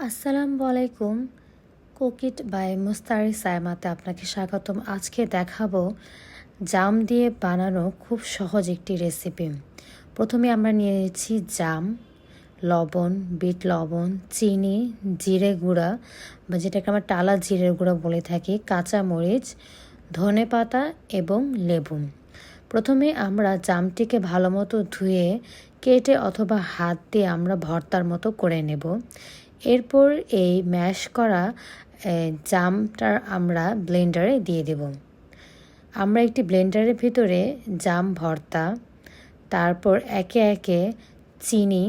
আসসালামু আলাইকুম। কুকিট বাই মুস্তারি সাইমাতে আপনাকে স্বাগতম। আজকে দেখাবো জাম দিয়ে বানানো খুব সহজ একটি রেসিপি। প্রথমে আমরা নিয়ে নিয়েছি জাম, লবণ, বিট লবণ, চিনি, জিরে গুঁড়া বা যেটাকে আমরা টালা জিরের গুঁড়া বলে থাকি, কাঁচামরিচ, ধনেপাতা এবং লেবু। প্রথমে আমরা জামটিকে ভালো মতো ধুয়ে কেটে অথবা হাত দিয়ে আমরা ভর্তার মতো করে নেব। এরপর এই ম্যাশ করা জামটা আমরা ব্লেন্ডারে দিয়ে দেব। আমরা একটি ব্লেন্ডারের ভিতরে জাম ভর্তা, তারপর একে একে চিনি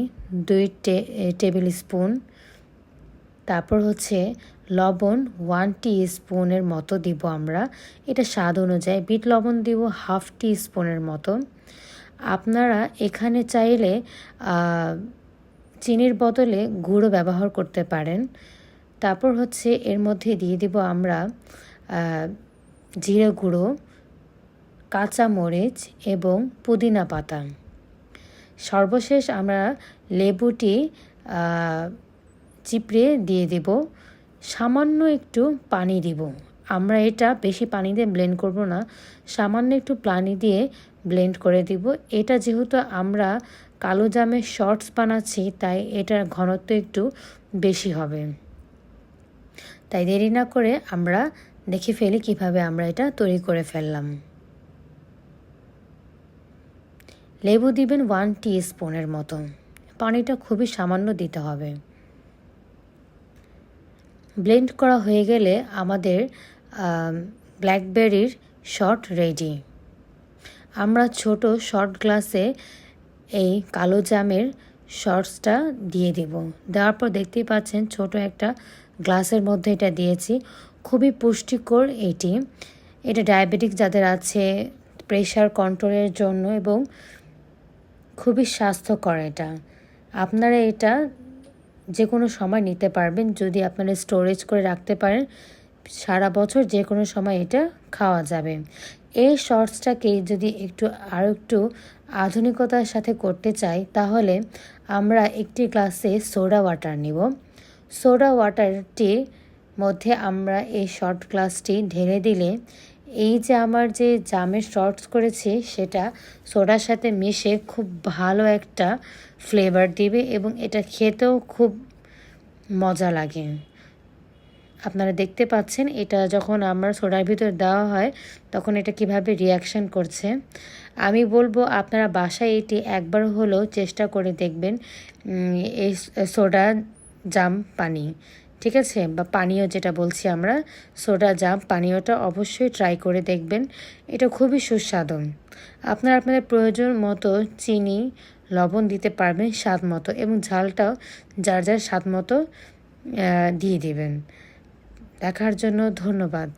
2 টেবিল স্পুন, তারপর লবণ 1 টিস্পুনের মতো দিব আমরা, এটা স্বাদ অনুযায়ী। বিট লবণ দিব 1/2 টিস্পুনের মতো। আপনারা এখানে চাইলে চিনির বদলে গুঁড়ো ব্যবহার করতে পারেন। তারপর এর মধ্যে দিয়ে দিব আমরা জিরে গুঁড়ো, কাঁচামরিচ এবং পুদিনা পাতা। সর্বশেষ আমরা লেবুটি চিপড়ে দিয়ে দেব। সামান্য একটু পানি দিব। আমরা এটা বেশি পানি দিয়ে ব্লেন্ড করব না, সামান্য একটু পানি দিয়ে ব্লেন্ড করে দিব। এটা যেহেতু আমরা কালো জামের শর্টস বানাচ্ছি, তাই এটার ঘনত্ব একটু বেশি হবে। তাই দেরি না করে আমরা দেখে ফেলি কিভাবে আমরা এটা তৈরি করে ফেললাম। লেবু দিবেন 1 টিস্পুনের মতো। পানিটা খুবই সামান্য দিতে হবে। ব্লেন্ড করা হয়ে গেলে আমাদের ব্ল্যাকবেরির শট রেডি। আমরা ছোট শর্ট গ্লাসে এই কালো জামের শর্টসটা দিয়ে দিব। দেওয়ার পর দেখতেই পাচ্ছেন ছোট একটা গ্লাসের মধ্যে এটা দিয়েছি। খুবই পুষ্টিকর এটা ডায়াবেটিক যাদের আছে, প্রেশার কন্ট্রোলের জন্য, এবং খুবই স্বাস্থ্যকর এটা। আপনারা এটা যে কোনো সময় নিতে পারবেন যদি আপনারা স্টোরেজ করে রাখতে পারেন। সারা বছর যে কোনো সময় এটা খাওয়া যাবে। এই শর্টসটাকে যদি আরও একটু আধুনিকতার সাথে করতে চাই, তাহলে আমরা একটি গ্লাসে সোডা ওয়াটার নিব। সোডা ওয়াটারটির মধ্যে আমরা এই শর্ট গ্লাসটি ঢেলে দিলে এই যে আমার যে জামের শর্টস করেছি সেটা সোডার সাথে মিশে খুব ভালো একটা ফ্লেভার দিবে এবং এটা খেতেও খুব মজা লাগে। আপনারা দেখতে পাচ্ছেন এটা যখন আমার সোডার ভিতর দেওয়া হয় তখন এটা কিভাবে রিয়াকশন করছে। আমি বলবো আপনারা বাসায় এটি একবার হলেও চেষ্টা করে দেখবেন, এই সোডা জাম পানি, ঠিক আছে, বা পানীয় যেটা বলছি আমরা, সোডা জাম পানীয়টা অবশ্যই ট্রাই করে দেখবেন। এটা খুবই সুস্বাদু। আপনারা আপনাদের প্রয়োজন মতো চিনি, লবণ দিতে পারবেন স্বাদ মতো, এবং ঝালটাও যার যার স্বাদ মতো দিয়ে দিবেন। দেখার জন্য ধন্যবাদ।